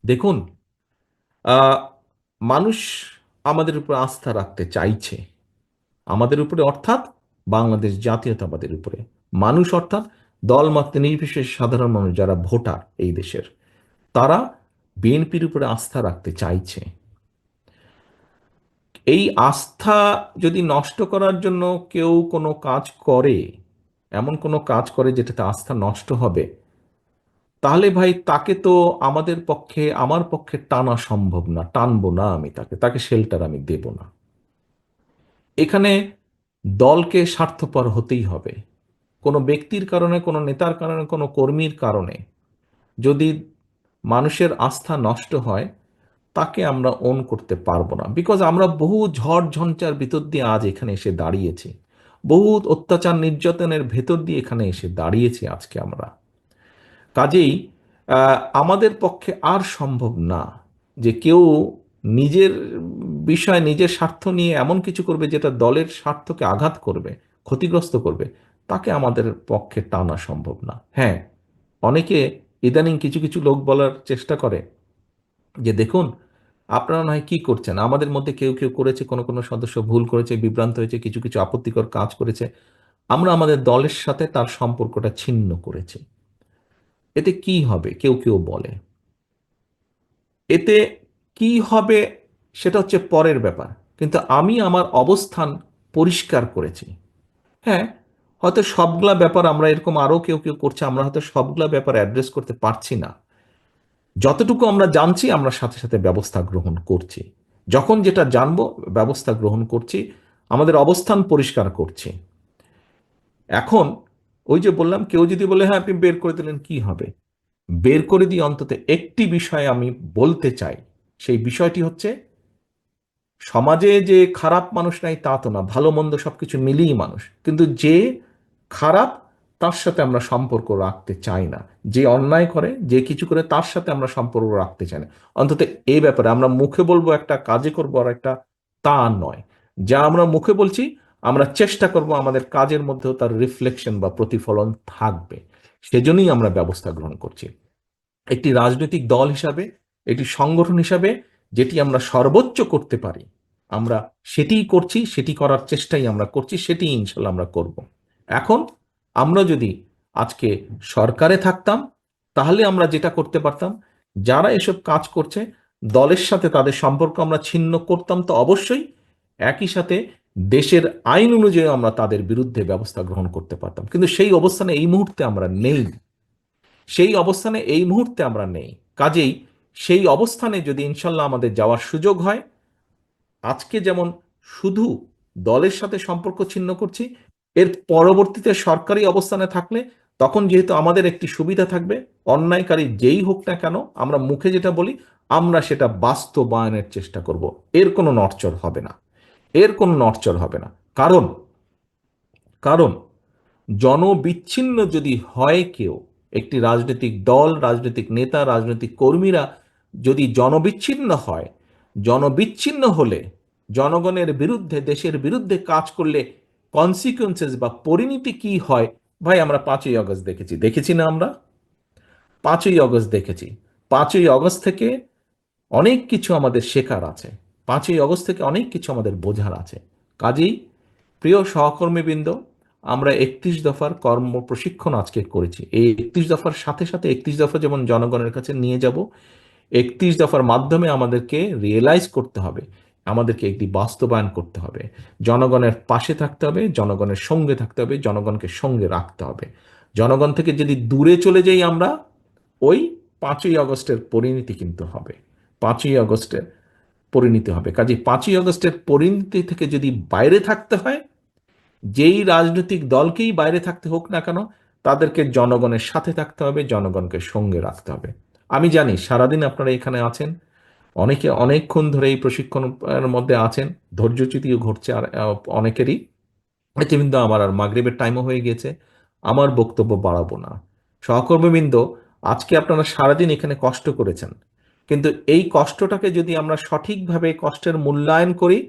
দেখুন, আহ, মানুষ আমাদের উপর আস্থা রাখতে চাইছে, আমাদের উপরে অর্থাৎ বাংলাদেশ জাতীয়তাবাদের উপরে। মানুষ অর্থাৎ দলমত নির্বিশেষে সাধারণ মানুষ যারা ভোটার এই দেশের, তারা বিএনপির উপরে আস্থা রাখতে চাইছে। এই আস্থা যদি নষ্ট করার জন্য কেউ কোনো কাজ করে, এমন কোনো কাজ করে যেটাতে আস্থা নষ্ট হবে, তাহলে ভাই তাকে তো আমাদের পক্ষে, আমার পক্ষে টানা সম্ভব না, টানবো না আমি তাকে, তাকে শেল্টার আমি দেব না। এখানে দলকে স্বার্থপর হতেই হবে। কোনো ব্যক্তির কারণে, কোনো নেতার কারণে, কোনো কর্মীর কারণে যদি মানুষের আস্থা নষ্ট হয়, তাকে আমরা ওন করতে পারবো না। বিকজ আমরা বহু ঝড় ঝঞ্ঝার ভিতর দিয়ে আজ এখানে এসে দাঁড়িয়েছি, বহু অত্যাচার নির্যাতনের ভেতর দিয়ে এখানে এসে দাঁড়িয়েছি আজকে আমরা। কাজেই আমাদের পক্ষে আর সম্ভব না যে কেউ নিজের বিষয়, নিজের স্বার্থ নিয়ে এমন কিছু করবে যেটা দলের স্বার্থকে আঘাত করবে, ক্ষতিগ্রস্ত করবে। তাকে আমাদের পক্ষে টানা সম্ভব না। হ্যাঁ, অনেকে ইদানিং কিছু কিছু লোক বলার চেষ্টা করে যে দেখুন, আপনারা নয় কি করছেন, আমাদের মধ্যে কেউ কেউ করেছে, কোনো কোনো সদস্য ভুল করেছে, বিভ্রান্ত হয়েছে, কিছু কিছু আপত্তিকর কাজ করেছে, আমরা আমাদের দলের সাথে তার সম্পর্কটা ছিন্ন করেছি। এতে কি হবে কেউ কেউ বলে, এতে কি হবে সেটা হচ্ছে পরের ব্যাপার। কিন্তু আমি আমার অবস্থান পরিষ্কার করেছি। হ্যাঁ, হয়তো সবগুলা ব্যাপার আমরা এরকম আরো কেউ কেউ করছে, আমরা হয়তো সবগুলা ব্যাপার অ্যাড্রেস করতে পারছি না। যতটুকু আমরা জানছি আমরা সাথে সাথে ব্যবস্থা গ্রহণ করছি। যখন যেটা জানবো ব্যবস্থা গ্রহণ করছি, আমাদের অবস্থান পরিষ্কার করছি। এখন ওই যে বললাম, কেউ যদি বলে হ্যাঁ আপনি বের করে দিলেন কি হবে, বের করে দিয়ে অন্তত একটি বিষয় আমি বলতে চাই। সেই বিষয়টি হচ্ছে, সমাজে যে খারাপ মানুষ নাই তা তো না, ভালো মন্দ সবকিছু মিলিয়ে মানুষ, কিন্তু যে খারাপ তার সাথে আমরা সম্পর্ক রাখতে চাই না। যে অন্যায় করে, যে কিছু করে, তার সাথে আমরা সম্পর্ক রাখতে চাই না। অন্তত এই ব্যাপারে আমরা মুখে বলবো একটা, কাজে করবো আর একটা, তা নয়। যা আমরা মুখে বলছি, আমরা চেষ্টা করব আমাদের কাজের মধ্যেও তার রিফ্লেকশন বা প্রতিফলন থাকবে। সেজন্যই আমরা ব্যবস্থা গ্রহণ করছি। একটি রাজনৈতিক দল হিসাবে, একটি সংগঠন হিসাবে যেটি আমরা সর্বোচ্চ করতে পারি, আমরা সেটিই করছি, সেটি করার চেষ্টাই আমরা করছি, সেটি ইনশাল্লাহ আমরা করব। এখন আমরা যদি আজকে সরকারে থাকতাম, তাহলে আমরা যেটা করতে পারতাম, যারা এসব কাজ করছে দলের সাথে তাদের সম্পর্ক আমরা ছিন্ন করতাম তো অবশ্যই, একই সাথে দেশের আইন অনুযায়ী আমরা তাদের বিরুদ্ধে ব্যবস্থা গ্রহণ করতে পারতাম। কিন্তু সেই অবস্থানে এই মুহূর্তে আমরা নেই, সেই অবস্থানে এই মুহূর্তে আমরা নেই। কাজেই সেই অবস্থানে যদি ইনশাল্লাহ আমাদের যাওয়ার সুযোগ হয়, আজকে যেমন শুধু দলের সাথে সম্পর্ক ছিন্ন করছি, এর পরবর্তীতে সরকারি অবস্থানে থাকলে তখন যেহেতু আমাদের একটি সুবিধা থাকবে, অন্যায়কারী যেই হোক না কেন আমরা মুখে যেটা বলি আমরা সেটা বাস্তবায়নের চেষ্টা করব। এর কোনো নড়চড় হবে না, এর কোনো নড়চড় হবে না। কারণ কারণ জনবিচ্ছিন্ন যদি হয় কেউ, একটি রাজনৈতিক দল, রাজনৈতিক নেতা, রাজনৈতিক কর্মীরা যদি জনবিচ্ছিন্ন হয়, জনবিচ্ছিন্ন হলে, জনগণের বিরুদ্ধে, দেশের বিরুদ্ধে কাজ করলে কনসিকুয়েন্সেস বা পরিণতি কি হয়, ভাই আমরা 5ই আগস্ট দেখেছি, দেখেছি না আমরা? 5ই আগস্ট দেখেছি। 5ই আগস্ট থেকে অনেক কিছু আমাদের শেখার আছে, 5ই আগস্ট থেকে অনেক কিছু আমাদের বোঝার আছে। কাজেই প্রিয় সহকর্মীবৃন্দ, আমরা 31 দফার কর্ম প্রশিক্ষণ আজকে করেছি। এই 31 দফার সাথে সাথে 31 দফা যেমন জনগণের কাছে নিয়ে যাব, 31 দফার মাধ্যমে আমাদেরকে রিয়েলাইজ করতে হবে, আমাদেরকে একটি বাস্তবায়ন করতে হবে। জনগণের পাশে থাকতে হবে, জনগণের সঙ্গে থাকতে হবে, জনগণকে সঙ্গে রাখতে হবে। জনগণ থেকে যদি দূরে চলে যাই আমরা, ওই 5ই আগস্টের পরিণতি কিন্তু হবে, 5ই আগস্টের পরিণতি হবে। কাজে 5ই আগস্টের পরিণতি থেকে যদি বাইরে থাকতে হয়, যেই রাজনৈতিক দলকেই বাইরে থাকতে হোক না কেন, তাদেরকে জনগণের সাথে থাকতে হবে, জনগণকে সঙ্গে রাখতে হবে। আমি জানি সারাদিন আপনারা এখানে আছেন, অনেকে অনেকক্ষণ ধরে এই প্রশিক্ষণের মধ্যে আছেন, ধৈর্যচ্যুতিও ঘটছে আর অনেকেরই। কিন্তু আমার আর মাগরিবের টাইমও হয়ে গেছে, আমার বক্তব্য বাড়াবো না। সহকর্মীবৃন্দ, আজকে আপনারা সারাদিন এখানে কষ্ট করেছেন, কিন্তু এই কষ্টটাকে যদি আমরা সঠিকভাবে কষ্টের মূল্যায়ন করি,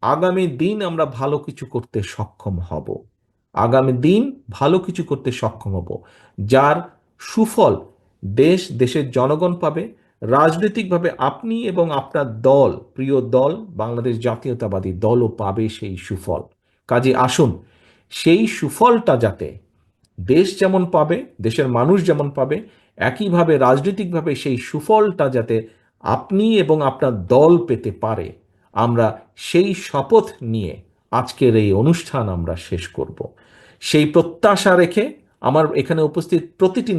আগামী দিন আমরা ভালো কিছু করতে সক্ষম হব। আগামী দিন ভালো কিছু করতে সক্ষম হব, যার সুফল দেশ, দেশের জনগণ পাবে, রাজনৈতিকভাবে আপনি এবং আপনার দল, প্রিয় দল বাংলাদেশ জাতীয়তাবাদী দলও পাবে সেই সুফল। কাজে আসুন সেই সুফলটা যাতে দেশ যেমন পাবে, দেশের মানুষ যেমন পাবে, একইভাবে রাজনৈতিকভাবে সেই সুফলটা যাতে আপনি এবং আপনার দল পেতে পারে, আমরা সেই শপথ নিয়ে আজকের এই অনুষ্ঠান আমরা শেষ করব। সেই প্রত্যাশা রেখে আমার এখানে উপস্থিত প্রতিটি